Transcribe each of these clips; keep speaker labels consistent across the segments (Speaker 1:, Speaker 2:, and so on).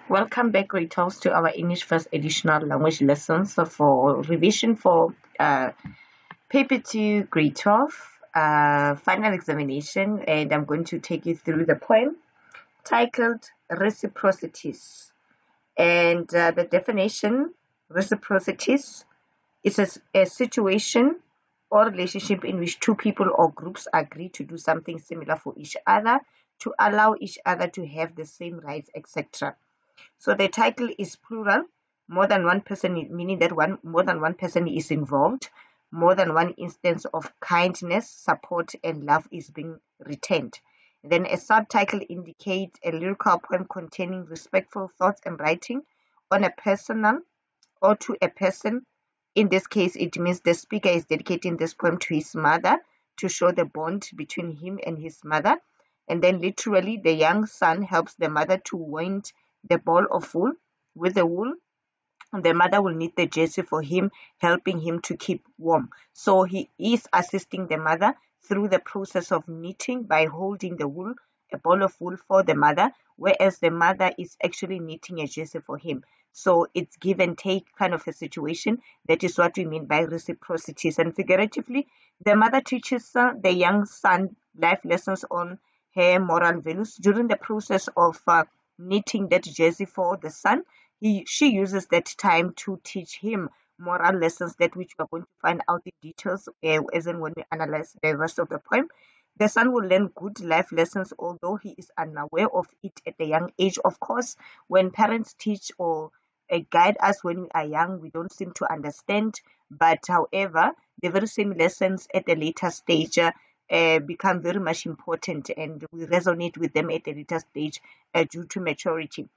Speaker 1: Welcome back, great hosts, to our English first additional language lessons for revision for paper 2, grade 12, final examination. And I'm going to take you through the poem titled Reciprocities. And the definition: reciprocities is a situation or relationship in which two people or groups agree to do something similar for each other, to allow each other to have the same rights, etc. So the title is plural, more than one person, meaning that more than one person is involved, more than one instance of kindness, support, and love is being returned. Then a subtitle indicates a lyrical poem containing respectful thoughts and writing on a personal or to a person. In this case, it means the speaker is dedicating this poem to his mother to show the bond between him and his mother. And then literally, the young son helps the mother to wind the ball of wool with the wool. The mother will knit the jersey for him, helping him to keep warm. So he is assisting the mother through the process of knitting by holding the wool, a ball of wool for the mother, whereas the mother is actually knitting a jersey for him. So it's give and take kind of a situation. That is what we mean by reciprocities. And figuratively, the mother teaches the young son life lessons on her moral values during the process of knitting that jersey for the son. She uses that time to teach him moral lessons, that which we are going to find out in details as and when we analyze the rest of the poem. The son will learn good life lessons, although he is unaware of it at a young age. Of course, when parents teach or guide us when we are young, we don't seem to understand. But however, the very same lessons at a later stage become very much important, and we resonate with them at a later stage due to maturity.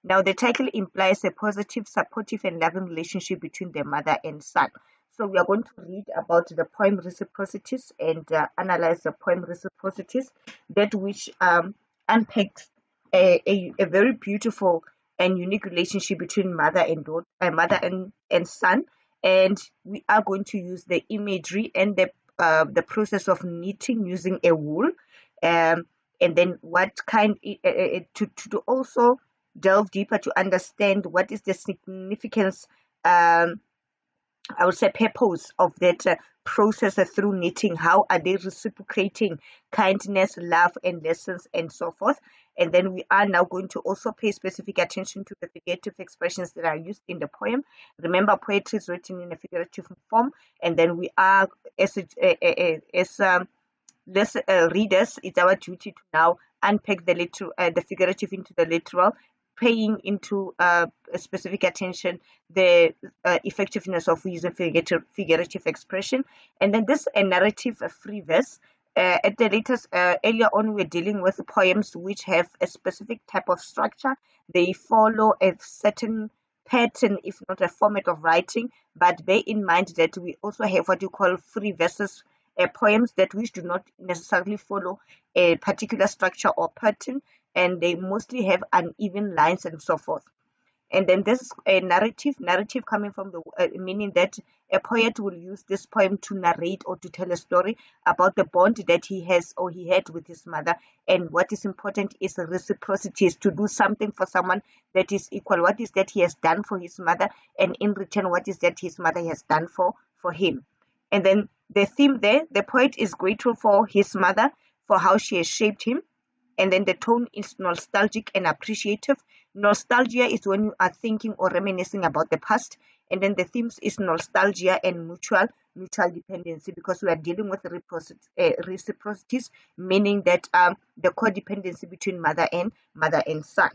Speaker 1: Now, the title implies a positive, supportive, and loving relationship between the mother and son. So, we are going to read about the poem Reciprocities and analyze the poem Reciprocities, that which unpacks a very beautiful and unique relationship between mother and daughter, mother and son. And we are going to use the imagery and the process of knitting using a wool, and then what kind to also delve deeper to understand what is the significance, I would say, purpose of that process through knitting. How are they reciprocating kindness, love, and lessons, and so forth? And then we are now going to also pay specific attention to the figurative expressions that are used in the poem. Remember, poetry is written in a figurative form, and then we are, as readers, it's our duty to now unpack the figurative into the literal, paying into specific attention the effectiveness of using figurative expression. And then this a narrative, a free verse. At the latest, earlier on, we're dealing with poems which have a specific type of structure. They follow a certain pattern, if not a format of writing. But bear in mind that we also have what you call free verses, poems that which do not necessarily follow a particular structure or pattern, and they mostly have uneven lines and so forth. And then this a narrative coming from the meaning that a poet will use this poem to narrate or to tell a story about the bond that he has or he had with his mother. And what is important is reciprocity, is to do something for someone that is equal. What is that he has done for his mother, and in return, what is that his mother has done for him? And then the theme there, the poet is grateful for his mother for how she has shaped him. And then the tone is nostalgic and appreciative. Nostalgia is when you are thinking or reminiscing about the past. And then the themes is nostalgia and mutual dependency, because we are dealing with reciprocities, meaning that the codependency between mother and son.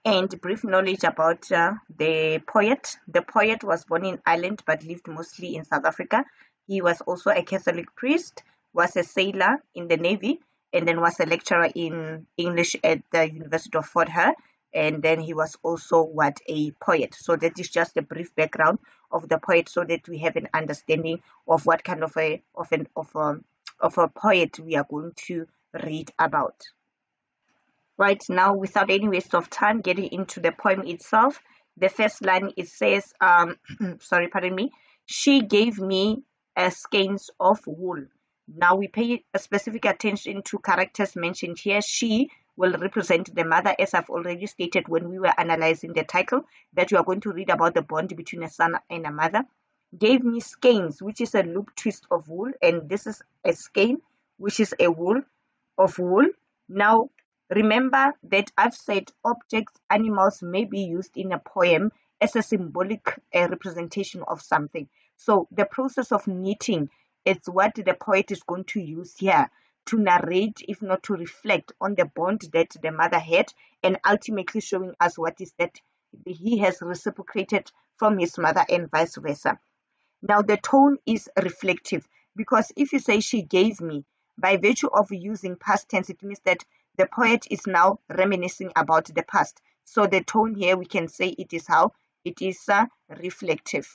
Speaker 1: And brief knowledge about the poet. The poet was born in Ireland but lived mostly in South Africa. He was also a Catholic priest, was a sailor in the Navy, and then was a lecturer in English at the University of Fort Hare. And then he was also a poet. So that is just a brief background of the poet, so that we have an understanding of what kind of a poet we are going to read about. Right now, without any waste of time, getting into the poem itself. The first line, it says, sorry, pardon me, she gave me a skeins of wool. Now we pay a specific attention to characters mentioned here. She will represent the mother, as I've already stated when we were analyzing the title, that you are going to read about the bond between a son and a mother. Gave me skeins, which is a loop twist of wool, and this is a skein, which is a wool of wool. Now, remember that I've said objects, animals may be used in a poem as a symbolic representation of something. So the process of knitting is what the poet is going to use here to narrate, if not to reflect on the bond that the mother had, and ultimately showing us what is that he has reciprocated from his mother and vice versa. Now the tone is reflective, because if you say she gave me, by virtue of using past tense, it means that the poet is now reminiscing about the past. So the tone here, we can say it is how it is reflective.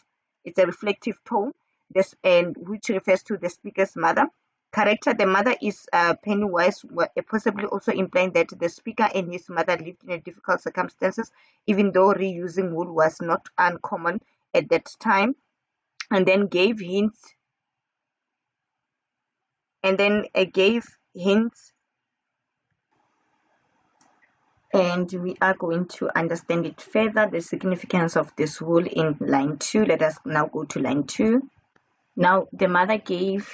Speaker 1: It's a reflective tone, this, and which refers to the speaker's mother. Character, the mother is Pennywise, possibly also implying that the speaker and his mother lived in difficult circumstances, even though reusing wool was not uncommon at that time. And then gave hints, and then gave hints, and we are going to understand it further, the significance of this wool in line 2. Let us now go to line 2. Now the mother gave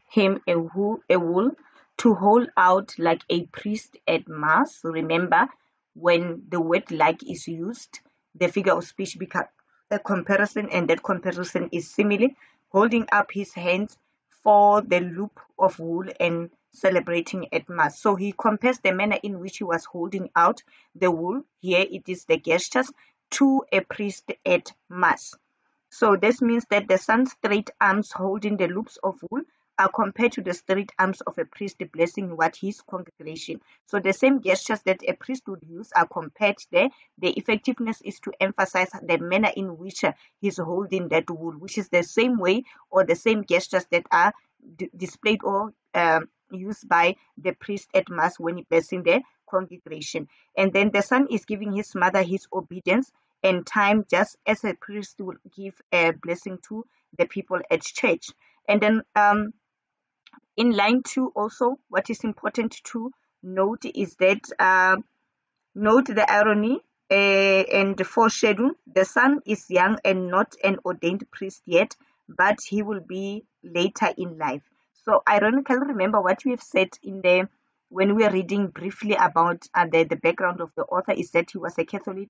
Speaker 1: him a wool to hold out like a priest at mass. Remember, when the word like is used, the figure of speech becomes a comparison, and that comparison is simile, holding up his hands for the loop of wool and celebrating at mass. So he compares the manner in which he was holding out the wool, here it is the gestures, to a priest at mass. So this means that the son's straight arms holding the loops of wool are compared to the straight arms of a priest blessing what his congregation. So the same gestures that a priest would use are compared there. The effectiveness is to emphasize the manner in which he's holding that wool, which is the same way or the same gestures that are displayed or used by the priest at mass when he blessing the congregation. And then the son is giving his mother his obedience and time, just as a priest will give a blessing to the people at church. And then in line 2 also, what is important to note is that note the irony and the foreshadow. The son is young and not an ordained priest yet, but he will be later in life. So ironically, remember what we have said in the when we are reading briefly about the background of the author is that he was a Catholic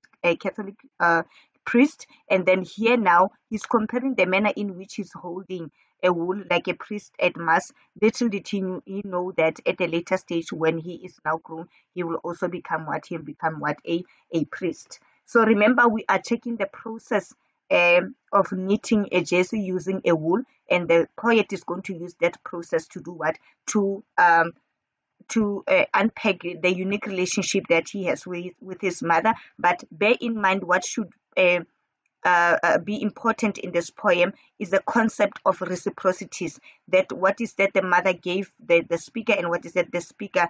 Speaker 1: priest, and then here now he's comparing the manner in which he's holding a wool like a priest at mass. Little did he know that at a later stage, when he is now grown, he will also become what a priest. So remember, we are checking the process of knitting a jersey using a wool, and the poet is going to use that process to do what? To unpack the unique relationship that he has with his mother. But bear in mind, what should be important in this poem is the concept of reciprocities. That what is that the mother gave the speaker, and what is that the speaker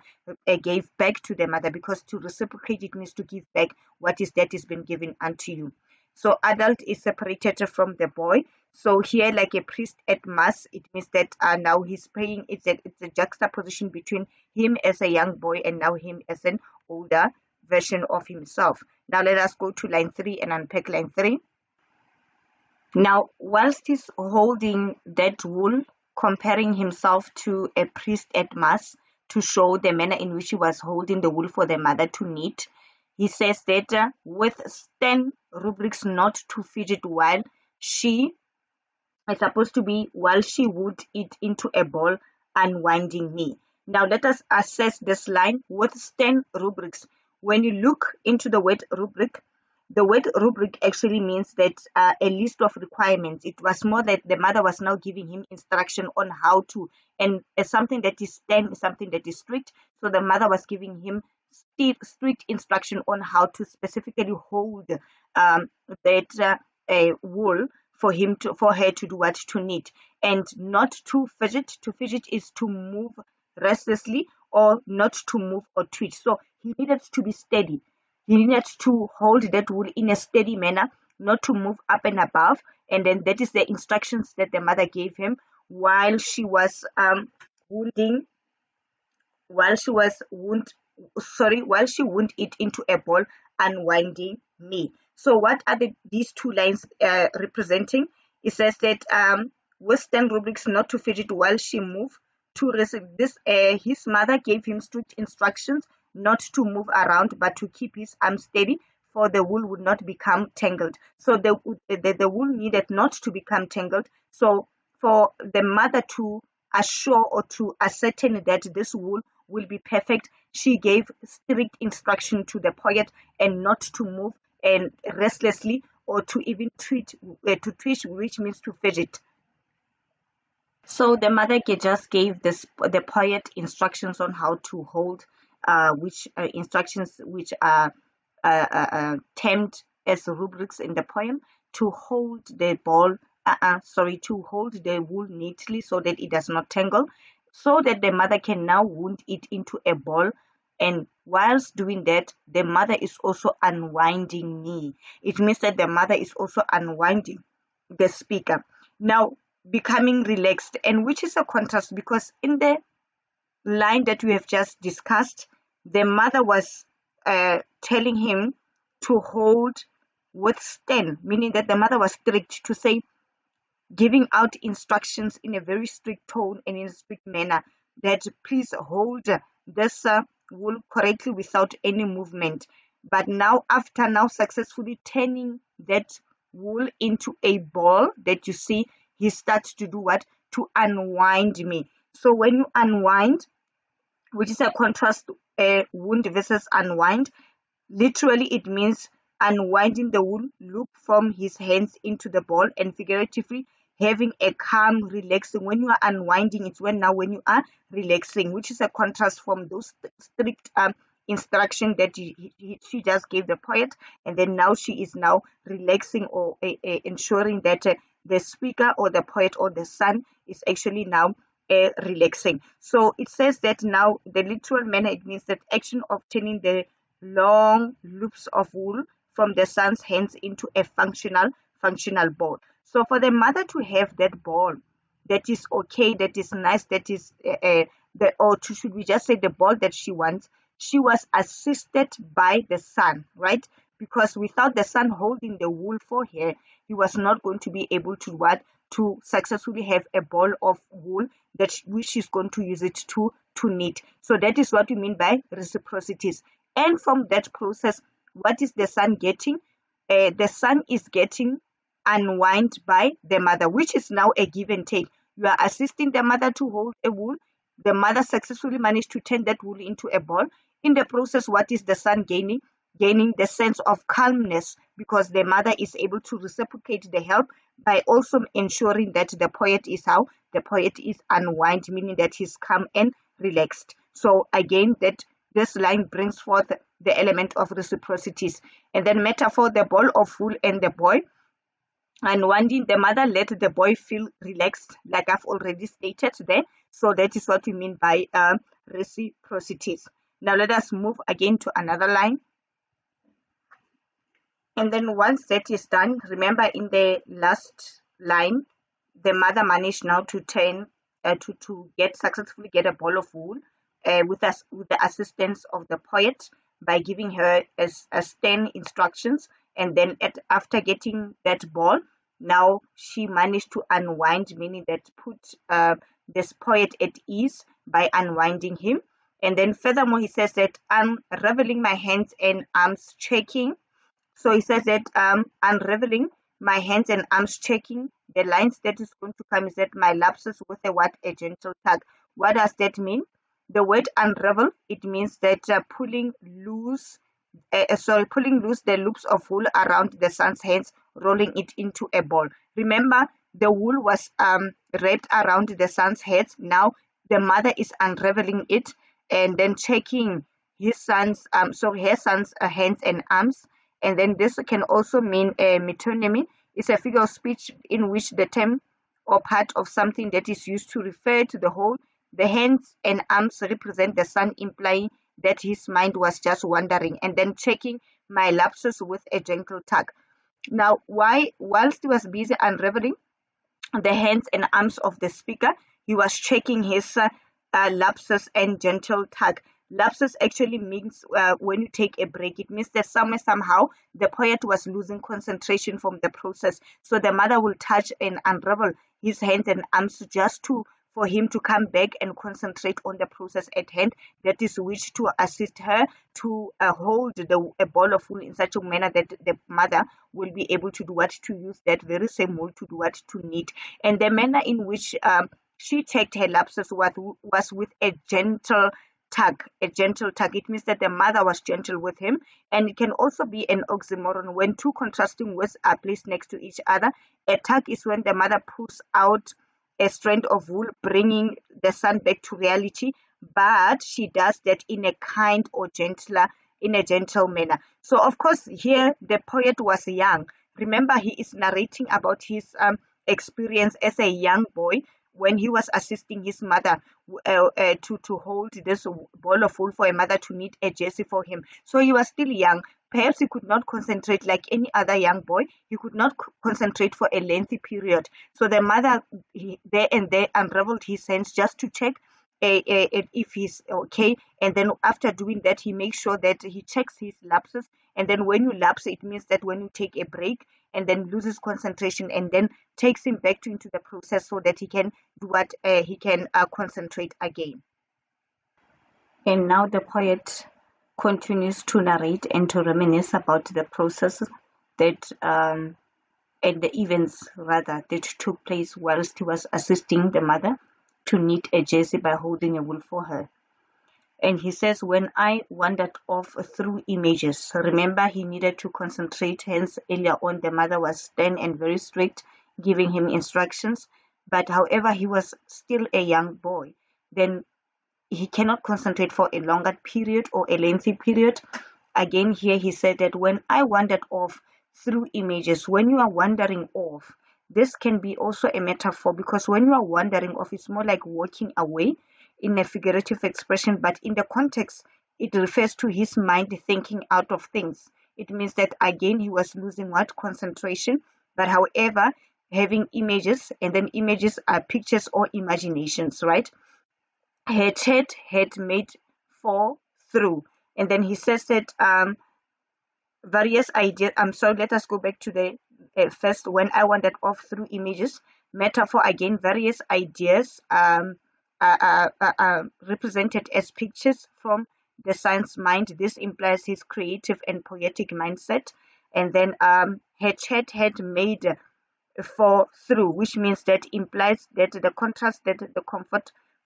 Speaker 1: gave back to the mother, because to reciprocate, it means to give back what is that is been given unto you. So adult is separated from the boy. So here, like a priest at mass, it means that now he's praying. It's a juxtaposition between him as a young boy and now him as an older version of himself. Now let us go to line 3 and unpack line 3. Now, whilst he's holding that wool, comparing himself to a priest at mass to show the manner in which he was holding the wool for the mother to knit, he says that with stern rubrics not to fidget while she is supposed to be while she would it into a ball, unwinding me. Now let us assess this line with stern rubrics. When you look into the word rubric, the word rubric actually means that a list of requirements. It was more that the mother was now giving him instruction on how to, and something that is stern, something that is strict. So the mother was giving him strict instruction on how to specifically hold that wool for her to do what, to knit, and not to fidget. To fidget is to move restlessly or not to move or twitch. So he needed to be steady. He needed to hold that wool in a steady manner, not to move up and above. And then that is the instructions that the mother gave him while she was wounding, while she was while she wound it into a ball, unwinding me. So what are these two lines representing? It says that Western rubrics not to fidget while she moved. To receive this, his mother gave him strict instructions not to move around, but to keep his arms steady, for the wool would not become tangled. So the wool needed not to become tangled. So for the mother to assure or to ascertain that this wool will be perfect, she gave strict instruction to the poet and not to move and restlessly or to even to twitch, which means to fidget. So the mother just gave the poet instructions on how to hold, which instructions which are termed as rubrics in the poem, to hold the ball, to hold the wool neatly so that it does not tangle, so that the mother can now wound it into a ball. And whilst doing that, the mother is also unwinding me. It means that the mother is also unwinding the speaker. Now, becoming relaxed, and which is a contrast, because in the line that we have just discussed, the mother was telling him to hold with stand, meaning that the mother was strict, to say, giving out instructions in a very strict tone and in a strict manner, that please hold this wool correctly without any movement. But now, after now successfully turning that wool into a ball that you see, he starts to do what? To unwind me. So when you unwind, which is a contrast, wound versus unwind, literally it means unwinding the wool loop from his hands into the ball, and figuratively having a calm, relaxing. When you are unwinding, it's when you are relaxing, which is a contrast from those strict instruction that she just gave the poet, and then now she is now relaxing, or ensuring that the speaker or the poet or the son is actually now relaxing. So it says that now the literal manner, it means that action of turning the long loops of wool from the son's hands into a functional ball. So for the mother to have that ball that is okay, that is nice, that is should we just say the ball that she wants, she was assisted by the son, right? Because without the son holding the wool for her, he was not going to be able to to successfully have a ball of wool that which she's going to use it to knit. So that is what we mean by reciprocities. And from that process, what is the son getting? The son is getting unwind by the mother, which is now a give and take. You are assisting the mother to hold a wool. The mother successfully managed to turn that wool into a ball. In the process, what is the son gaining? Gaining the sense of calmness, because the mother is able to reciprocate the help by also ensuring that the poet is unwind, meaning that he's calm and relaxed. So again, that this line brings forth the element of reciprocities. And then metaphor, the ball of wool and the boy. Unwinding, the mother let the boy feel relaxed, like I've already stated there. So that is what we mean by reciprocities. Now let us move again to another line. And then once that is done, remember in the last line, the mother managed now to turn to successfully get a ball of wool with the assistance of the poet, by giving her as 10 instructions. And then after getting that ball, now she managed to unwind, meaning that put this poet at ease by unwinding him. And then furthermore, he says that unraveling my hands and arms, checking. So he says that unraveling my hands and arms, checking. The lines that is going to come is that my lapses with a gentle tug. What does that mean? The word unravel, it means that pulling loose the loops of wool around the son's hands, rolling it into a ball. Remember, the wool was wrapped around the son's head. Now the mother is unraveling it and then checking her son's hands and arms. And then this can also mean a metonymy. It's a figure of speech in which the term or part of something that is used to refer to the whole. The hands and arms represent the son, implying that his mind was just wandering. And then checking my lapses with a gentle tug. Now, whilst he was busy unraveling the hands and arms of the speaker, he was checking his lapses and gentle tug. Lapses actually means when you take a break, it means that somehow the poet was losing concentration from the process. So the mother will touch and unravel his hands and arms just for him to come back and concentrate on the process at hand. That is which to assist her to hold a ball of wool in such a manner that the mother will be able to do what, to use that very same wool to do what, to knit. And the manner in which she checked her lapses was with a gentle tug. A gentle tug, it means that the mother was gentle with him. And it can also be an oxymoron when two contrasting words are placed next to each other. A tug is when the mother pulls out a strand of wool, bringing the son back to reality, but she does that in a kind or in a gentle manner. So of course here the poet was young. Remember, he is narrating about his experience as a young boy when he was assisting his mother to hold this ball of wool for a mother to knit a jersey for him. So he was still young. Perhaps he could not concentrate like any other young boy. He could not concentrate for a lengthy period. So the mother there and there unraveled his hands just to check if he's okay. And then after doing that, he makes sure that he checks his lapses. And then when you lapse, it means that when you take a break and then loses concentration, and then takes him back into the process so that he can do what he can concentrate again. And now the poet continues to narrate and to reminisce about the processes that and the events rather that took place whilst he was assisting the mother to knit a jersey by holding a wool for her. And he says, when I wandered off through images, remember he needed to concentrate, hence earlier on the mother was stern and very strict, giving him instructions. But however, he was still a young boy, then he cannot concentrate for a longer period or a lengthy period. Again, here he said that when I wandered off through images, when you are wandering off, this can be also a metaphor, because when you are wandering off, it's more like walking away in a figurative expression, but in the context, it refers to his mind thinking out of things. It means that again, he was losing what? Concentration. But however, having images, and then images are pictures or imaginations, right? Had made fall through. And then he says that various ideas. I'm sorry, let us go back to the first, when I wandered off through images. Metaphor again, various ideas are represented as pictures from the son's mind. This implies his creative and poetic mindset. And then had made for through, which means that implies that the contrast, that the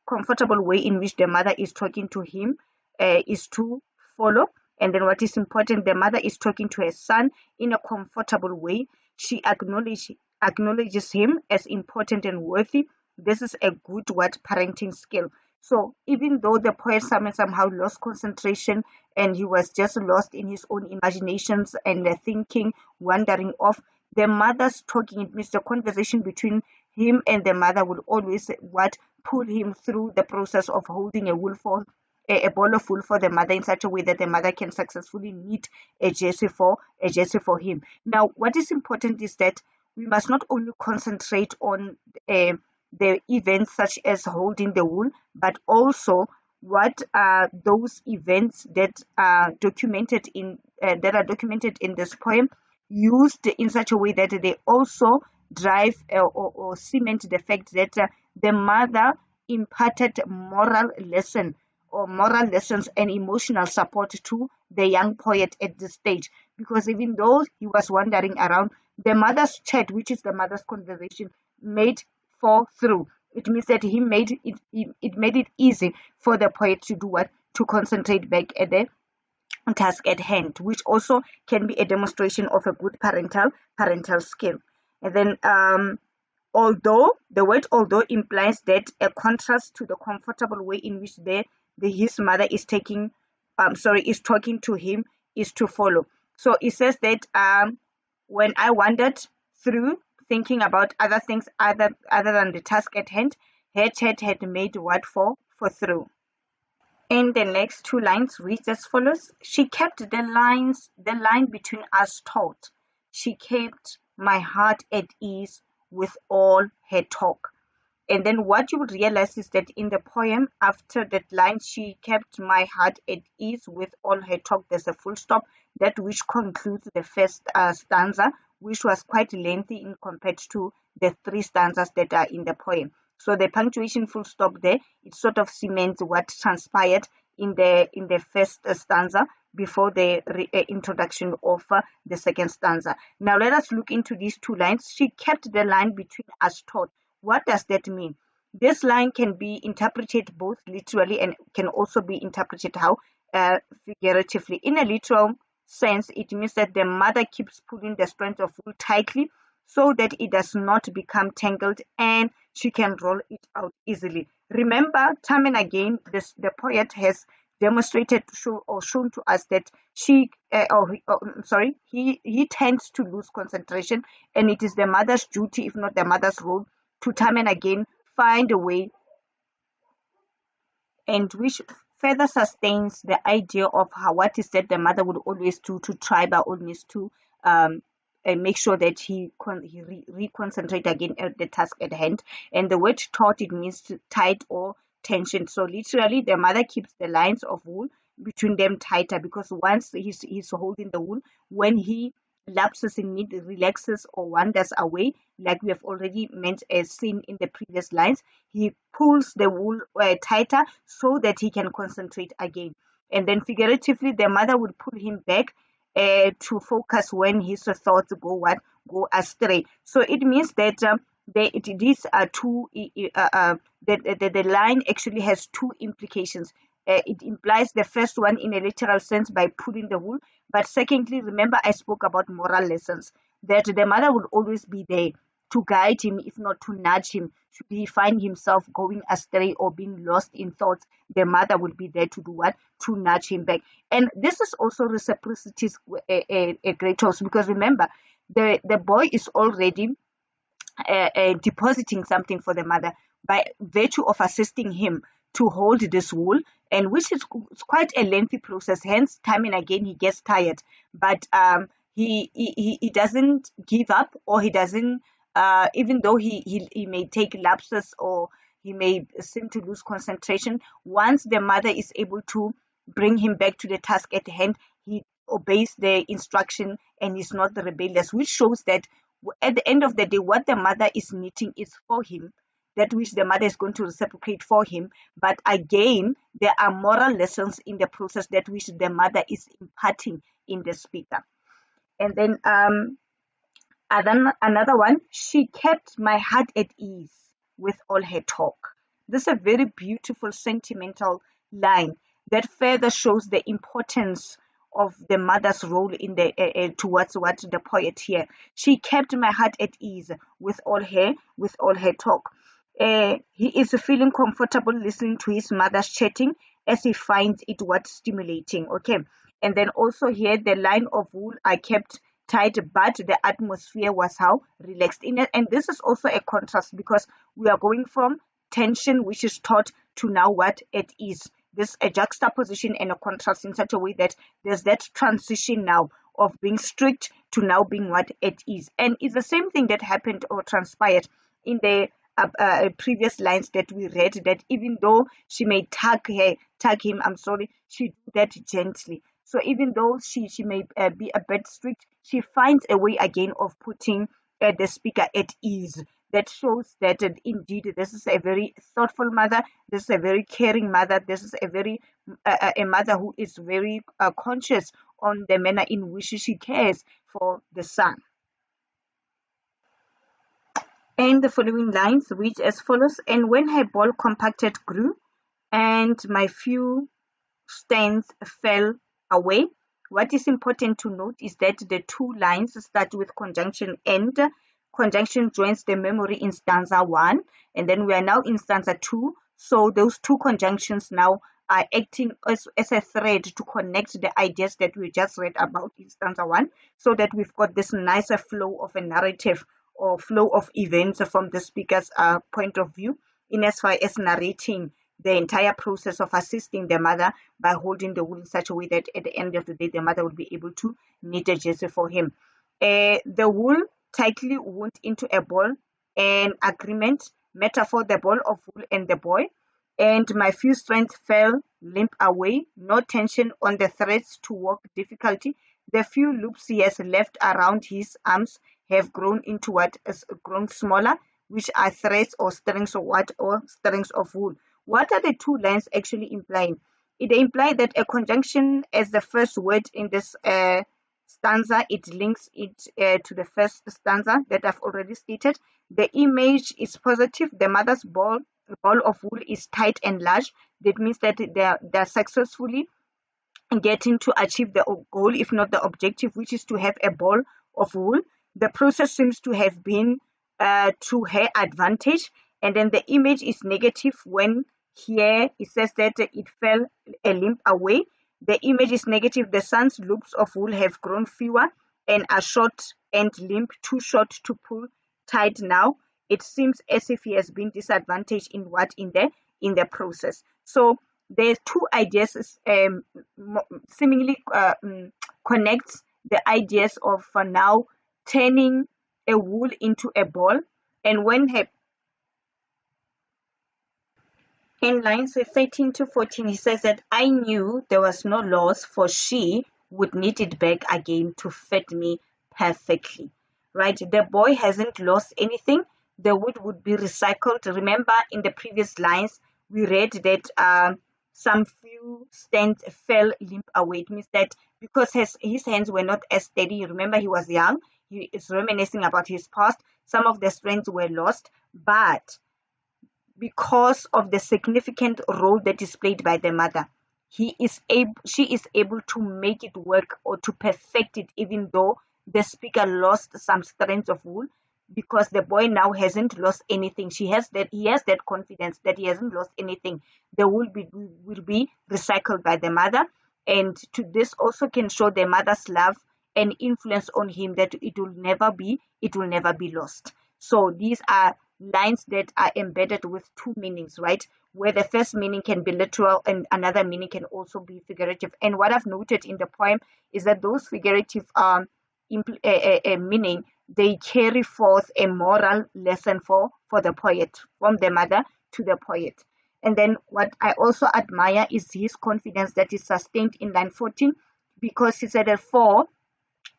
Speaker 1: comfortable way in which the mother is talking to him is to follow. And then what is important, the mother is talking to her son in a comfortable way. She acknowledges him as important and worthy. This is a good parenting skill. So even though the poet somehow lost concentration and he was just lost in his own imaginations and thinking, wandering off, the mother's talking, it means the conversation between him and the mother will always pull him through the process of holding a ball of wool for the mother in such a way that the mother can successfully knit a jersey for him. Now, what is important is that we must not only concentrate on the events such as holding the wool, but also what are those events that are documented in this poem, used in such a way that they also drive or cement the fact that the mother imparted moral lessons and emotional support to the young poet at this stage. Because even though he was wandering around, the mother's chat, which is the mother's conversation, made fall through. It means that he made it easy for the poet to do what? To concentrate back at the task at hand, which also can be a demonstration of a good parental skill. And then although the word although implies that a contrast to the comfortable way in which his mother is talking to him is to follow. So it says that when I wandered through thinking about other things other than the task at hand, had made what for through. In the next two lines reads as follows: she kept the line between us taut. She kept my heart at ease with all her talk. And then what you would realize is that in the poem, after that line, she kept my heart at ease with all her talk, there's a full stop, that which concludes the first stanza, which was quite lengthy in compared to the three stanzas that are in the poem. So the punctuation full stop there, it sort of cements what transpired in the first stanza before the introduction of the second stanza. Now let us look into these two lines. She kept the line between us taut. What does that mean? This line can be interpreted both literally and can also be interpreted how figuratively. In a literal sense, it means that the mother keeps pulling the strand of wool tightly so that it does not become tangled and she can roll it out easily. Remember, time and again, the poet has demonstrated or shown to us that he tends to lose concentration, and it is the mother's duty, if not the mother's role, to time and again find a way, and which further sustains the idea of how what is that the mother would always do to try by all means to make sure that he reconcentrate again at the task at hand. And the word taut, it means tight or tension. So literally the mother keeps the lines of wool between them tighter, because once he's holding the wool, when he lapses in mid, relaxes or wanders away, like we have already seen in the previous lines, he pulls the wool tighter so that he can concentrate again. And then figuratively, the mother would pull him back to focus when his thoughts go astray. So it means that these are two. The line actually has two implications. It implies the first one in a literal sense by pulling the wool, but secondly, remember I spoke about moral lessons, that the mother will always be there to guide him, if not to nudge him. Should he find himself going astray or being lost in thoughts, the mother will be there to do what? To nudge him back. And this is also reciprocities a great host, because remember, the boy is already depositing something for the mother by virtue of assisting him to hold this wool, and which is quite a lengthy process. Hence, time and again, he gets tired, but he doesn't give up, or he doesn't, even though he may take lapses or he may seem to lose concentration. Once the mother is able to bring him back to the task at hand, he obeys the instruction and is not rebellious, which shows that at the end of the day, what the mother is knitting is for him, that which the mother is going to reciprocate for him. But again, there are moral lessons in the process that which the mother is imparting in the speaker. And then another one, she kept my heart at ease with all her talk. This is a very beautiful, sentimental line that further shows the importance of the mother's role in the towards what the poet here. She kept my heart at ease with all her talk. He is feeling comfortable listening to his mother's chatting, as he finds it what stimulating. Okay, and then also here the line of wool I kept tight, but the atmosphere was how relaxed in it. And this is also a contrast, because we are going from tension, which is taut, to now what at ease. This a juxtaposition and a contrast in such a way that there's that transition now of being strict to now being what at ease. And it's the same thing that happened or transpired in the previous lines that we read, that even though she may tag him, she do that gently. So even though she may be a bit strict, she finds a way again of putting the speaker at ease. That shows that indeed this is a very thoughtful mother, this is a very caring mother, this is a mother who is very conscious on the manner in which she cares for the son. And the following lines read as follows: and when her ball compacted grew, and my few skeins fell away. What is important to note is that the two lines start with conjunction, and conjunction joins the memory in stanza 1, and then we are now in stanza 2. So those two conjunctions now are acting as a thread to connect the ideas that we just read about in stanza 1, so that we've got this nicer flow of a narrative or flow of events from the speaker's point of view, in as far as narrating the entire process of assisting the mother by holding the wool in such a way that at the end of the day, the mother will be able to knit a jersey for him. The wool tightly wound into a ball, an agreement metaphor, the ball of wool and the boy. And my few strength fell limp away, no tension on the threads to walk difficulty. The few loops he has left around his arms have grown into what has grown smaller, which are threads or strings or what or strings of wool. What are the two lines actually implying? It implies that a conjunction as the first word in this stanza, it links it to the first stanza that I've already stated. The image is positive. The mother's ball of wool is tight and large. That means that they're successfully getting to achieve the goal, if not the objective, which is to have a ball of wool. The process seems to have been to her advantage. And then the image is negative when here it says that it fell a limb away. The image is negative. The son's loops of wool have grown fewer and are short and limp, too short to pull tight now. It seems as if he has been disadvantaged in the process. So there's two ideas seemingly connects the ideas of now turning a wool into a ball. And when her in lines 13 to 14, he says that I knew there was no loss, for she would knit it back again to fit me perfectly. Right? The boy hasn't lost anything. The wood would be recycled. Remember, in the previous lines, we read that some few strands fell limp away. It means that because his hands were not as steady, remember he was young, he is reminiscing about his past, some of the strands were lost, but because of the significant role that is played by the mother, she is able to make it work or to perfect it, even though the speaker lost some strands of wool, because the boy now hasn't lost anything. He has that confidence that he hasn't lost anything. The wool will be recycled by the mother, and to this also can show the mother's love and influence on him, that it will never be lost. So these are lines that are embedded with two meanings, right? Where the first meaning can be literal and another meaning can also be figurative. And what I've noted in the poem is that those figurative meaning, they carry forth a moral lesson for the poet, from the mother to the poet. And then what I also admire is his confidence that is sustained in line 14, because he said that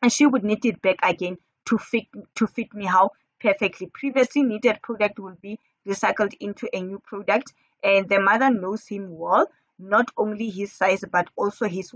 Speaker 1: and she would knit it back again to fit me how perfectly. Previously knitted product will be recycled into a new product, and the mother knows him well, not only his size but also his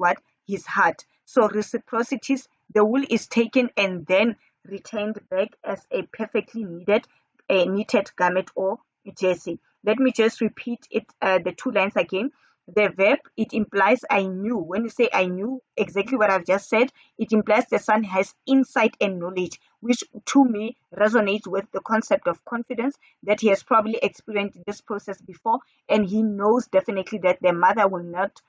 Speaker 1: heart. So reciprocities, the wool is taken and then returned back as a perfectly knitted garment or jersey. Let me just repeat it, the two lines again. The verb, it implies I knew. When you say I knew exactly what I've just said, it implies the son has insight and knowledge, which to me resonates with the concept of confidence, that he has probably experienced this process before, and he knows definitely that the mother will not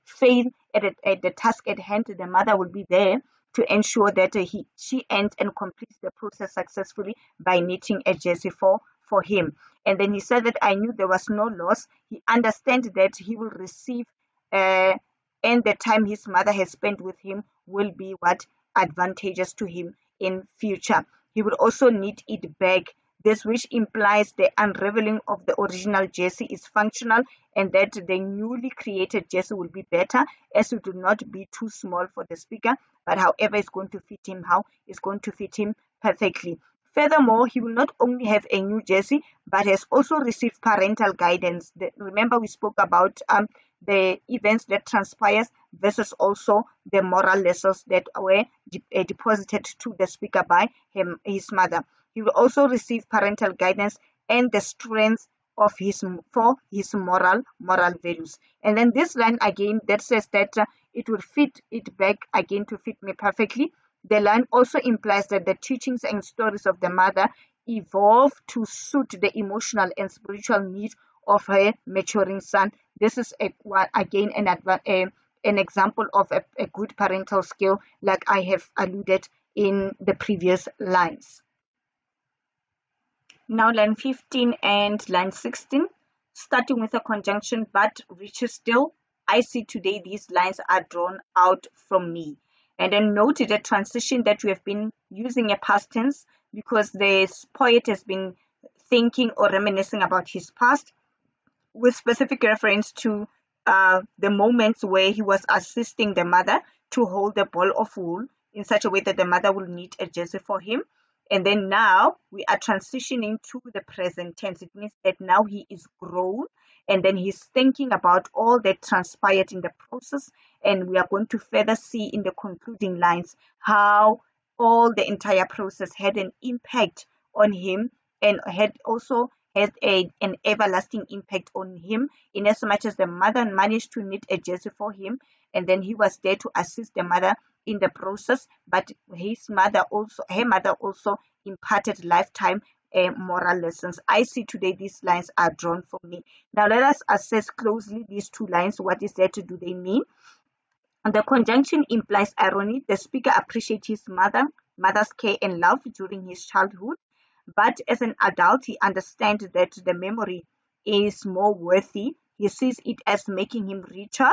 Speaker 1: fail at the task at hand. The mother will be there to ensure that she ends and completes the process successfully by knitting a jersey for him. And then he said that I knew there was no loss. He understands that he will receive, and the time his mother has spent with him will be what advantageous to him in future. He will also knit it back. This which implies the unraveling of the original jersey is functional, and that the newly created jersey will be better, as it will not be too small for the speaker, but however it's going to fit him, it's going to fit him perfectly. Furthermore, he will not only have a new jersey, but has also received parental guidance. Remember, we spoke about the events that transpires versus also the moral lessons that were deposited to the speaker by his mother. He will also receive parental guidance and the strength of his moral values. And then this line again that says that it will fit it back again to fit me perfectly. The line also implies that the teachings and stories of the mother evolve to suit the emotional and spiritual needs of her maturing son. This is again an example of a good parental skill, like I have alluded in the previous lines. Now line 15 and line 16, starting with a conjunction, but richer still, I see today these lines are drawn out from me. And then note the transition that we have been using a past tense, because the poet has been
Speaker 2: thinking or reminiscing about his past, with specific reference to the moments where he was assisting the mother to hold the ball of wool in such a way that the mother will knit a jersey for him. And then now we are transitioning to the present tense. It means that now he is grown, and then he's thinking about all that transpired in the process. And we are going to further see in the concluding lines how all the entire process had an impact on him, and had also had an everlasting impact on him, in as much as the mother managed to knit a jersey for him, and then he was there to assist the mother in the process, but her mother also imparted lifetime moral lessons. I see today these lines are drawn for me. Now let us assess closely these two lines. What is there to do they mean? And the conjunction implies irony. The speaker appreciates his mother's care and love during his childhood, but as an adult, he understands that the memory is more worthy. He sees it as making him richer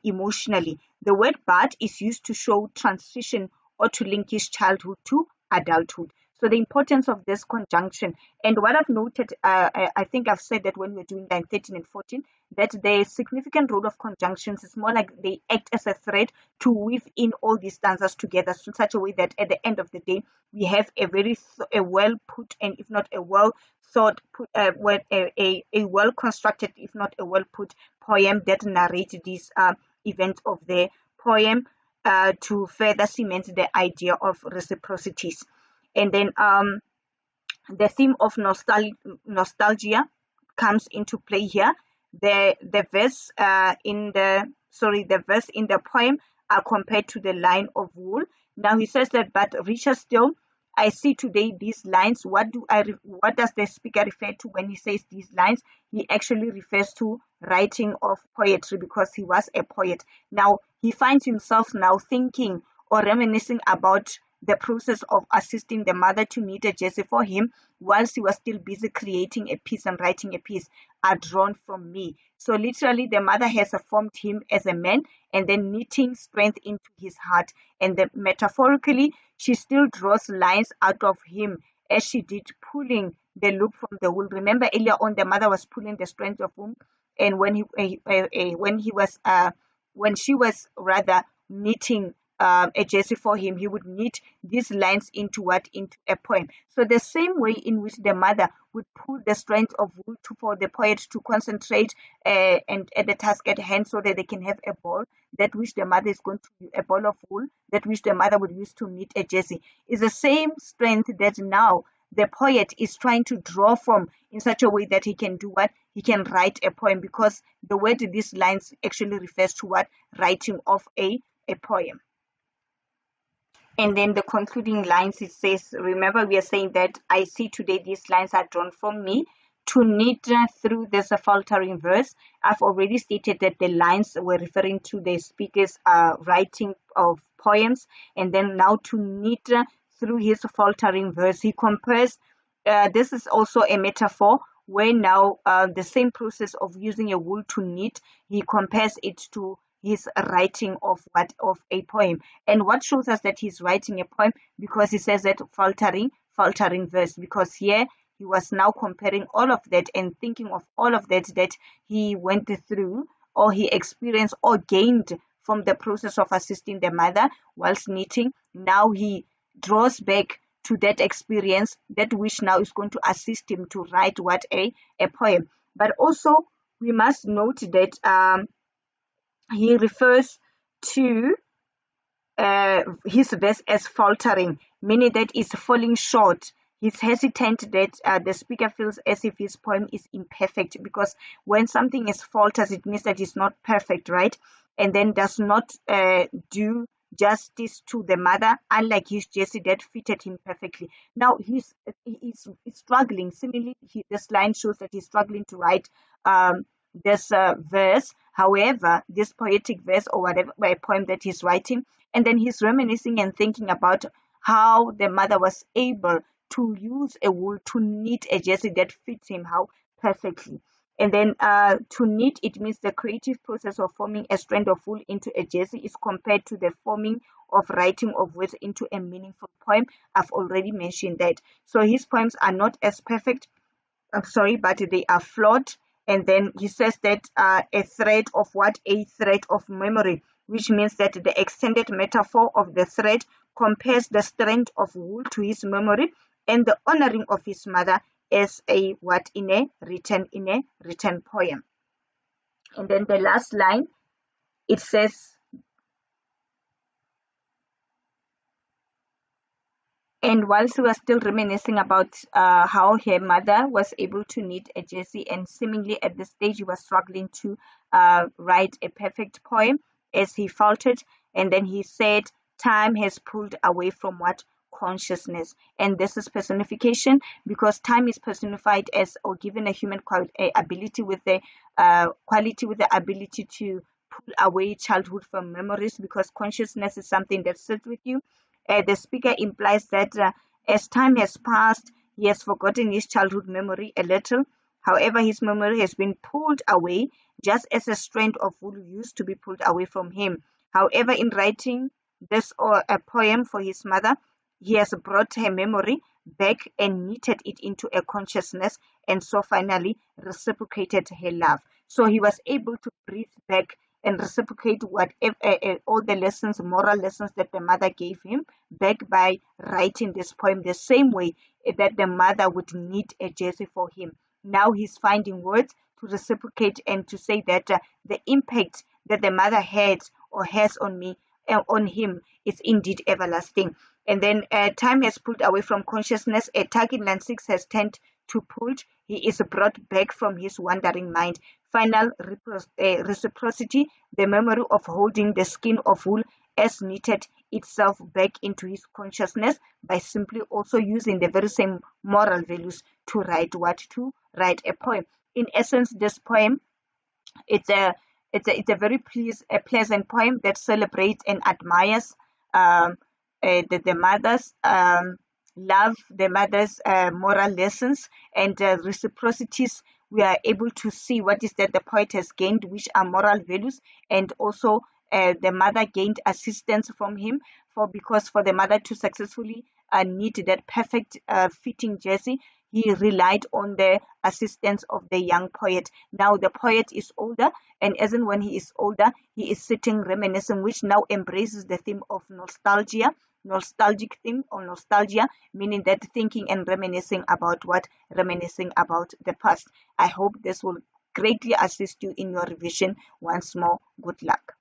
Speaker 2: emotionally. The word but is used to show transition or to link his childhood to adulthood. So the importance of this conjunction, and what I've noted, I think I've said that when we're doing line 13 and 14, that the significant role of conjunctions is more like they act as a thread to weave in all these stanzas together in such a way that at the end of the day, we have a well put, and if not a well thought, a well constructed, if not a well put poem that narrates these events of the poem to further cement the idea of reciprocities. And then the theme of nostalgia comes into play here. The verse the verse in the poem are compared to the line of wool. Now he says that, but richer still, I see today these lines. What does the speaker refer to when he says these lines? He actually refers to writing of poetry, because he was a poet. Now he finds himself now thinking or reminiscing about the process of assisting the mother to knit a jersey for him whilst he was still busy creating a piece and writing a piece, are drawn from me. So literally the mother has formed him as a man and then knitting strength into his heart. And metaphorically, she still draws lines out of him as she did pulling the loop from the wool. Remember earlier on the mother was pulling the strength of wool, and when she was rather knitting a jersey for him, he would knit these lines into a poem. So the same way in which the mother would pull the strength of wool for the poet to concentrate and at the task at hand, so that they can have a ball, that which the mother is going to a ball of wool, that which the mother would use to knit a jersey, is the same strength that now the poet is trying to draw from, in such a way that he can do what? He can write a poem, because the word these lines actually refers to what? Writing of a poem. And then the concluding lines, it says, remember we are saying that I see today these lines are drawn from me to knit through this faltering verse. I've already stated that the lines were referring to the speaker's writing of poems, and then now to knit through his faltering verse. He compares, this is also a metaphor, where now the same process of using a wool to knit, he compares it to his writing of a poem. And what shows us that he's writing a poem? Because he says that faltering verse, because here he was now comparing all of that and thinking of all of that he went through, or he experienced or gained from the process of assisting the mother whilst knitting. Now he draws back to that experience, that which now is going to assist him to write a poem. But also we must note that he refers to his verse as faltering, meaning that it's falling short. He's hesitant that the speaker feels as if his poem is imperfect, because when something is falters, it means that it's not perfect, right? And then does not do justice to the mother, unlike his jersey that fitted him perfectly. Now he's struggling. Similarly, this line shows that he's struggling to write this verse. However, this poetic verse or whatever poem that he's writing, and then he's reminiscing and thinking about how the mother was able to use a wool to knit a jersey that fits him how perfectly. And then to knit, it means the creative process of forming a strand of wool into a jersey is compared to the forming of writing of words into a meaningful poem. I've already mentioned that. So his poems are not as perfect, I'm sorry, but they are flawed. And then he says that a thread of what? A thread of memory, which means that the extended metaphor of the thread compares the strength of wool to his memory and the honoring of his mother as a what in a written poem. And then the last line, it says, and while she was still reminiscing about how her mother was able to knit a jersey, and seemingly at this stage he was struggling to write a perfect poem, as he faltered, and then he said, time has pulled away from what? Consciousness. And this is personification, because time is personified as, or given a human ability with the quality, with the ability to pull away childhood from memories, because consciousness is something that sits with you. The speaker implies that as time has passed, he has forgotten his childhood memory a little. However, his memory has been pulled away, just as a strand of wool used to be pulled away from him. However, in writing this or a poem for his mother, he has brought her memory back and knitted it into a consciousness, and so finally reciprocated her love. So he was able to breathe back and reciprocate whatever all the lessons, moral lessons that the mother gave him, back by writing this poem the same way that the mother would knit a jersey for him. Now he's finding words to reciprocate and to say that the impact that the mother had or has on me, on him, is indeed everlasting. And then time has pulled away from consciousness. A tug in line 6 has turned to pulled. He is brought back from his wandering mind. Final reciprocity, the memory of holding the skein of wool as knitted itself back into his consciousness by simply also using the very same moral values to write what? To write a poem. In essence, this poem, it's a very pleasant poem that celebrates and admires the mother's love, the mother's moral lessons, and reciprocities. We are able to see what is that the poet has gained, which are moral values, and also the mother gained assistance from him, because for the mother to successfully knit that perfect fitting jersey, he relied on the assistance of the young poet. Now the poet is older, and as in when he is older, he is sitting reminiscing, which now embraces the theme of nostalgia, nostalgic theme, or nostalgia, meaning that thinking and reminiscing about what? Reminiscing about the past. I hope this will greatly assist you in your revision. Once more, good luck.